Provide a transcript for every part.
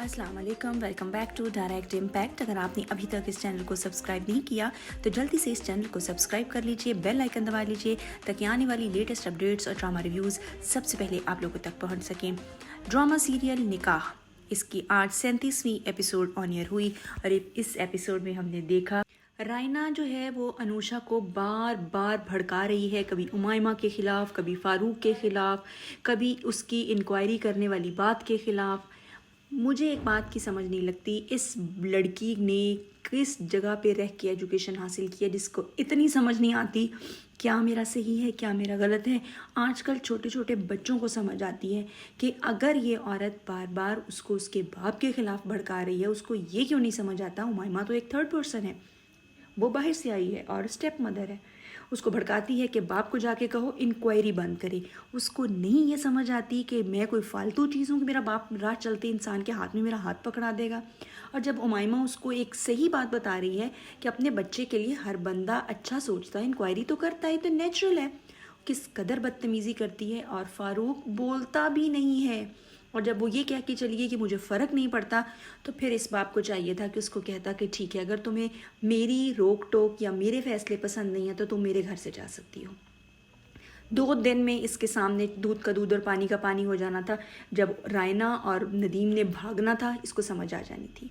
अस्सलाम वालेकुम, welcome back to direct impact. अगर आपने अभी तक इस चैनल को सब्सक्राइब नहीं किया तो जल्दी से इस चैनल को सब्सक्राइब कर लीजिए, बेल आइकन दबा लीजिए ताकि आने वाली लेटेस्ट अपडेट्स और ड्रामा रिव्यूज़ सबसे पहले आप लोगों तक पहुंच सकें। ड्रामा सीरियल निकाह, इसकी आज 37वीं एपिसोड ऑन एयर हुई और इस एपिसोड में हमने देखा रायना जो है वो अनुषा को बार बार भड़का रही है, कभी उमाइमा के ख़िलाफ़, कभी फ़ारूक के ख़िलाफ़, कभी उसकी इंक्वायरी करने वाली बात के ख़िलाफ़। मुझे एक बात की समझ नहीं लगती, इस लड़की ने किस जगह पे रह के एजुकेशन हासिल की है जिसको इतनी समझ नहीं आती क्या मेरा सही है क्या मेरा गलत है। आजकल छोटे छोटे बच्चों को समझ आती है कि अगर ये औरत बार बार उसको उसके बाप के ख़िलाफ़ भड़का रही है, उसको ये क्यों नहीं समझ आता उमाइमा तो एक थर्ड पर्सन है, वो बाहर से आई है और स्टेप मदर है। उसको भड़काती है कि बाप को जाके कहो इंक्वायरी बंद करे। उसको नहीं ये समझ आती कि मैं कोई फालतू चीज़ हूँ कि मेरा बाप राह चलते इंसान के हाथ में मेरा हाथ पकड़ा देगा। और जब उमाइमा उसको एक सही बात बता रही है कि अपने बच्चे के लिए हर बंदा अच्छा सोचता है, इंक्वायरी तो करता है, तो नेचुरल है, किस कदर बदतमीज़ी करती है। और फ़ारूक बोलता भी नहीं है, और जब वो ये कह के चलिए कि मुझे फ़र्क नहीं पड़ता तो फिर इस बाप को चाहिए था कि उसको कहता कि ठीक है, अगर तुम्हें मेरी रोक टोक या मेरे फैसले पसंद नहीं है तो तुम मेरे घर से जा सकती हो। 2 दिन में इसके सामने दूध का दूध और पानी का पानी हो जाना था। जब रायना और नदीम ने भागना था, इसको समझ आ जानी थी।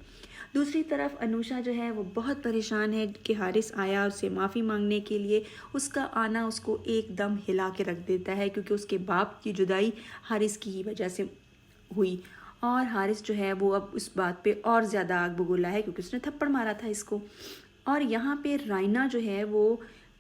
दूसरी तरफ अनुषा जो है वो बहुत परेशान है कि हारिस आया उससे माफ़ी मांगने के लिए। उसका आना उसको एकदम हिला के रख देता है क्योंकि उसके बाप की जुदाई हारिस की ही वजह से हुई। और हारिस जो है वो अब उस बात पे और ज़्यादा आग बबूला है क्योंकि उसने थप्पड़ मारा था इसको। और यहाँ पे रायना जो है वो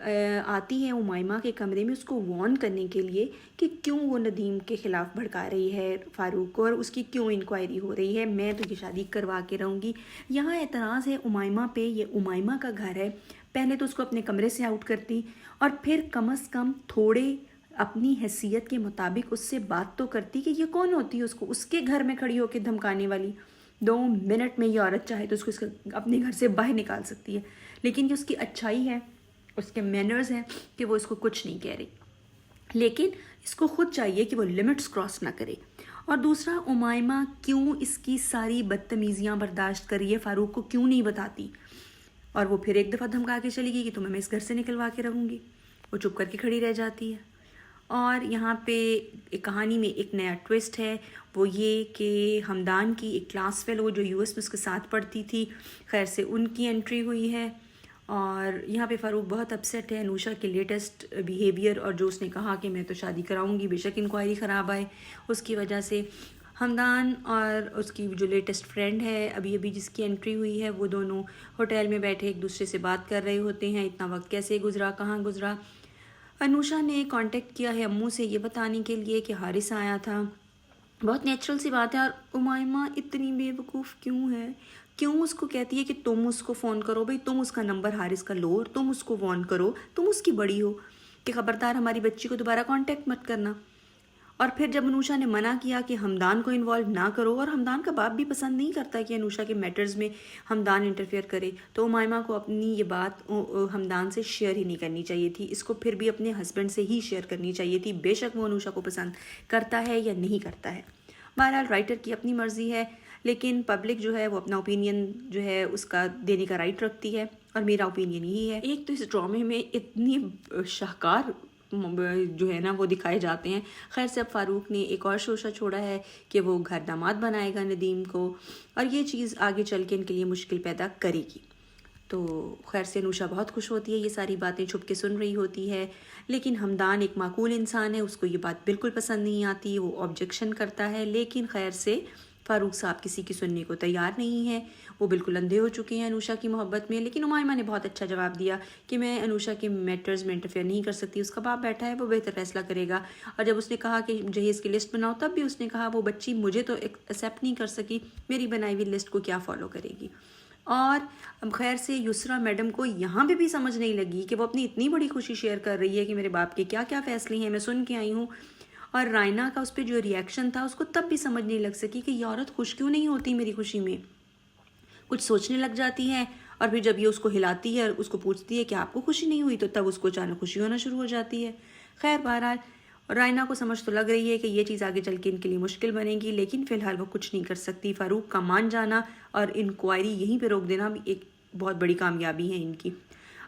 आती है उमाइमा के कमरे में उसको वार्न करने के लिए कि क्यों वो नदीम के ख़िलाफ़ भड़का रही है फ़ारूक को और उसकी क्यों इंक्वायरी हो रही है, मैं तो ये शादी करवा के रहूँगी। यहाँ एतराज़ है उमाइमा पे, ये उमाइमा का घर है, पहले तो उसको अपने कमरे से आउट करती और फिर कम अज़ कम थोड़े अपनी हैसियत के मुताबिक उससे बात तो करती कि ये कौन होती है उसको उसके घर में खड़ी होकर धमकाने वाली। 2 मिनट में ये औरत चाहे तो उसको अपने घर से बाहर निकाल सकती है, लेकिन ये उसकी अच्छाई है, उसके मैनर्स हैं कि वो इसको कुछ नहीं कह रही, लेकिन इसको खुद चाहिए कि वो लिमिट्स क्रॉस ना करे। और दूसरा, उमाइमा क्यों इसकी सारी बदतमीज़ियाँ बर्दाश्त कर रही है, फ़ारूक को क्यों नहीं बताती। और वो फिर एक दफ़ा धमका के चली गई कि तुम्हें मैं इस घर से निकलवा के रहूँगी, वो चुप करके खड़ी रह जाती है। और यहाँ पे एक कहानी में एक नया ट्विस्ट है, वो ये कि हमदान की एक क्लास फेलो जो यूएस में उसके साथ पढ़ती थी, खैर से उनकी एंट्री हुई है। और यहाँ पे फ़ारूक बहुत अपसेट है अनुषा के लेटेस्ट बिहेवियर और जो उसने कहा कि मैं तो शादी कराऊंगी बेशक इंक्वायरी ख़राब आए, उसकी वजह से। हमदान और उसकी जो लेटेस्ट फ्रेंड है अभी अभी जिसकी एंट्री हुई है, वो दोनों होटल में बैठे एक दूसरे से बात कर रहे होते हैं, इतना वक्त कैसे गुजरा, कहाँ गुजरा। अनुषा ने कांटेक्ट किया है अम्मू से ये बताने के लिए कि हारिस आया था, बहुत नेचुरल सी बात है। और उमाइमा इतनी बेवकूफ़ क्यों है, क्यों उसको कहती है कि तुम उसको फ़ोन करो, भाई तुम उसका नंबर हारिस का लो और तुम उसको फ़ोन करो, तुम उसकी बड़ी हो कि ख़बरदार हमारी बच्ची को दोबारा कांटेक्ट मत करना। और फिर जब अनुषा ने मना किया कि हमदान को इन्वॉल्व ना करो, और हमदान का बाप भी पसंद नहीं करता कि अनुषा के मैटर्स में हमदान इंटरफेयर करे, तो उमाइमा को अपनी ये बात हमदान से शेयर ही नहीं करनी चाहिए थी, इसको फिर भी अपने हस्बैंड से ही शेयर करनी चाहिए थी, बेशक वो अनुषा को पसंद करता है या नहीं करता है। बहरहाल राइटर की अपनी मर्ज़ी है, लेकिन पब्लिक जो है वो अपना ओपिनियन जो है उसका देने का राइट रखती है, और मेरा ओपिनियन यही है। एक तो इस ड्रामे में इतनी शाहकार जो है ना वो दिखाए जाते हैं। खैर से अब फ़ारूक ने एक और शोशा छोड़ा है कि वो घर दामाद बनाएगा नदीम को, और ये चीज़ आगे चल के इनके लिए मुश्किल पैदा करेगी। तो खैर से अनुषा बहुत खुश होती है, ये सारी बातें छुप के सुन रही होती है, लेकिन हमदान एक माकूल इंसान है, उसको ये बात बिल्कुल पसंद नहीं आती, वो ऑब्जेक्शन करता है। लेकिन खैर से फ़ारूक साहब किसी की सुनने को तैयार नहीं है, वो बिल्कुल अंधे हो चुके हैं अनुषा की मोहब्बत में। लेकिन उमाइमा ने बहुत अच्छा जवाब दिया कि मैं अनुषा के मैटर्स में इंटरफेयर नहीं कर सकती, उसका बाप बैठा है, वो बेहतर फैसला करेगा। और जब उसने कहा कि जहेज़ की लिस्ट बनाओ, तब भी उसने कहा वो बच्ची मुझे तो एक्सेप्ट नहीं कर सकी, मेरी बनाई हुई लिस्ट को क्या फ़ॉलो करेगी। और खैर से युसरा मैडम को यहाँ पे भी समझ नहीं लगी कि वो अपनी इतनी बड़ी खुशी शेयर कर रही है कि मेरे बाप के क्या क्या फ़ैसले हैं, मैं सुन के आई हूँ। और रायना का उस पर जो रिएक्शन था उसको तब भी समझ नहीं लग सकी कि ये औरत खुश क्यों नहीं होती मेरी खुशी में, कुछ सोचने लग जाती है। और फिर जब ये उसको हिलाती है और उसको पूछती है कि आपको खुशी नहीं हुई, तो तब उसको अचानक खुशी होना शुरू हो जाती है। खैर बहरहाल اور رائنا کو سمجھ تو لگ رہی ہے کہ یہ چیز آگے چل کے ان کے لیے مشکل بنے گی، لیکن فی الحال وہ کچھ نہیں کر سکتی۔ فاروق کا مان جانا اور انکوائری یہیں پہ روک دینا بھی ایک بہت بڑی کامیابی ہے ان کی۔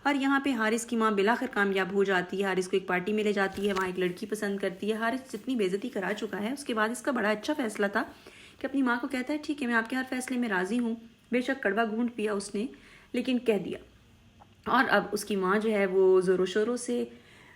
اور یہاں پہ حارث کی ماں بلاخر کامیاب ہو جاتی ہے، حارث کو ایک پارٹی میں لے جاتی ہے، وہاں ایک لڑکی پسند کرتی ہے۔ حارث جتنی بے عزتی کرا چکا ہے، اس کے بعد اس کا بڑا اچھا فیصلہ تھا کہ اپنی ماں کو کہتا ہے ٹھیک ہے میں آپ کے ہر فیصلے میں راضی ہوں، بے شک کڑوا گھونٹ پیا اس نے لیکن کہہ دیا۔ اور اب اس کی ماں جو ہے وہ زور و شوروں سے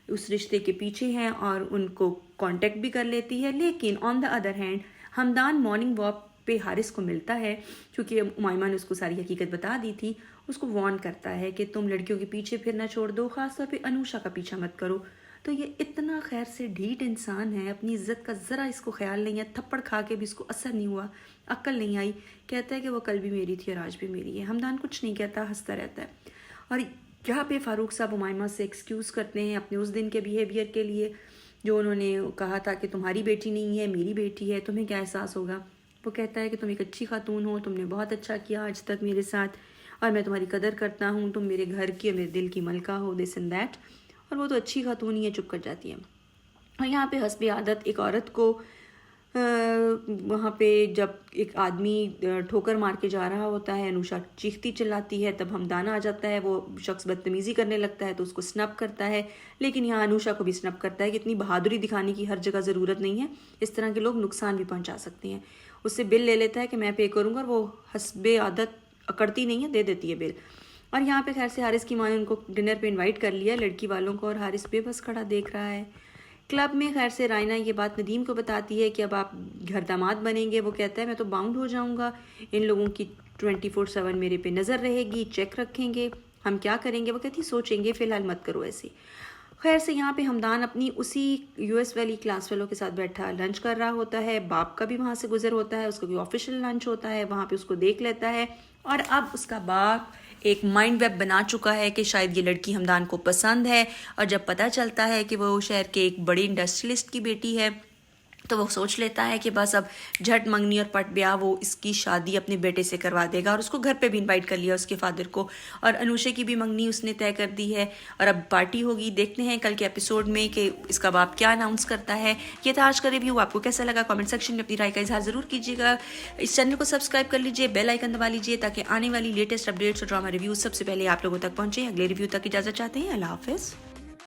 اس رشتے کے پیچھے ہیں اور ان کو کانٹیکٹ بھی کر لیتی ہے، لیکن on the other hand Hamdan morning walk پہ حارث کو ملتا ہے، چونکہ امائمہ نے اس کو ساری حقیقت بتا دی تھی، اس کو وارن کرتا ہے کہ تم لڑکیوں کے پیچھے پھرنا چھوڑ دو، خاص طور پہ انوشا کا پیچھا مت کرو۔ تو یہ اتنا خیر سے ڈھیٹ انسان ہے، اپنی عزت کا ذرا اس کو خیال نہیں ہے، تھپڑ کھا کے بھی اس کو اثر نہیں ہوا، عقل نہیں آئی، کہتا ہے کہ وہ کل بھی میری تھی اور آج بھی میری ہے۔ ہمدان کچھ نہیں کہتا، ہنستا رہتا ہے۔ اور یہاں پہ فاروق صاحب امائمہ سے ایکسکیوز کرتے ہیں اپنے اس دن کے بیہیویئر کے لیے جو انہوں نے کہا تھا کہ تمہاری بیٹی نہیں ہے میری بیٹی ہے، تمہیں کیا احساس ہوگا۔ وہ کہتا ہے کہ تم ایک اچھی خاتون ہو، تم نے بہت اچھا کیا آج تک میرے ساتھ اور میں تمہاری قدر کرتا ہوں، تم میرے گھر کی اور میرے دل کی ملکہ ہو، دس اینڈ دیٹ۔ اور وہ تو اچھی خاتون ہی ہے، چپ کر جاتی ہے۔ اور یہاں پہ حسب عادت ایک عورت کو وہاں پہ جب ایک آدمی ٹھوکر مار کے جا رہا ہوتا ہے، انوشا چیختی چلاتی ہے، تب ہمدان آ جاتا ہے، وہ شخص بدتمیزی کرنے لگتا ہے تو اس کو سنپ کرتا ہے، لیکن یہاں انوشا کو بھی سنپ کرتا ہے کہ اتنی بہادری دکھانے کی ہر جگہ ضرورت نہیں ہے، اس طرح کے لوگ نقصان بھی پہنچا سکتے ہیں۔ اس سے بل لے لیتا ہے کہ میں پے کروں گا، اور وہ حسب عادت اکڑتی نہیں ہے، دے دیتی ہے بل۔ اور یہاں پہ خیر سے حارث کی ماں نے ان کو ڈنر پہ انوائٹ کر لیا لڑکی والوں کو، اور حارث بے بس کھڑا دیکھ رہا ہے۔ کلب میں خیر سے رائنا یہ بات ندیم کو بتاتی ہے کہ اب آپ گھر داماد بنیں گے۔ وہ کہتا ہے میں تو باؤنڈ ہو جاؤں گا، ان لوگوں کی 24/7 میرے پہ نظر رہے گی، چیک رکھیں گے، ہم کیا کریں گے۔ وہ کہتی سوچیں گے، فی الحال مت کرو ایسے۔ خیر سے یہاں پہ ہمدان اپنی اسی US والی کلاس والوں کے ساتھ بیٹھا لنچ کر رہا ہوتا ہے، باپ کا بھی وہاں سے گزر ہوتا ہے، اس کا کوئی آفیشیل لنچ ہوتا ہے، وہاں پہ اس کو دیکھ لیتا ہے، اور اب اس کا باپ ایک مائنڈ ویب بنا چکا ہے کہ شاید یہ لڑکی ہمدان کو پسند ہے، اور جب پتہ چلتا ہے کہ وہ شہر کے ایک بڑے انڈسٹریلسٹ کی بیٹی ہے تو وہ سوچ لیتا ہے کہ بس اب جھٹ منگنی اور پٹ بیاہ وہ اس کی شادی اپنے بیٹے سے کروا دے گا، اور اس کو گھر پہ بھی انوائٹ کر لیا اس کے فادر کو، اور انوشا کی بھی منگنی اس نے طے کر دی ہے، اور اب پارٹی ہوگی۔ دیکھتے ہیں کل کے ایپیسوڈ میں کہ اس کا باپ کیا اناؤنس کرتا ہے۔ یہ تھا آج کا ریویو، آپ کو کیسا لگا کامنٹ سیکشن میں اپنی رائے کا اظہار ضرور کیجیے گا۔ اس چینل کو سبسکرائب کر لیجیے، بیل آئیکن دبا لیجیے تاکہ آنے والی لیٹسٹ اپڈیٹس اور ڈرامہ ریویوز سب سے پہلے آپ لوگوں تک پہنچے۔ اگلے ریویو تک اجازت چاہتے ہیں، اللہ حافظ۔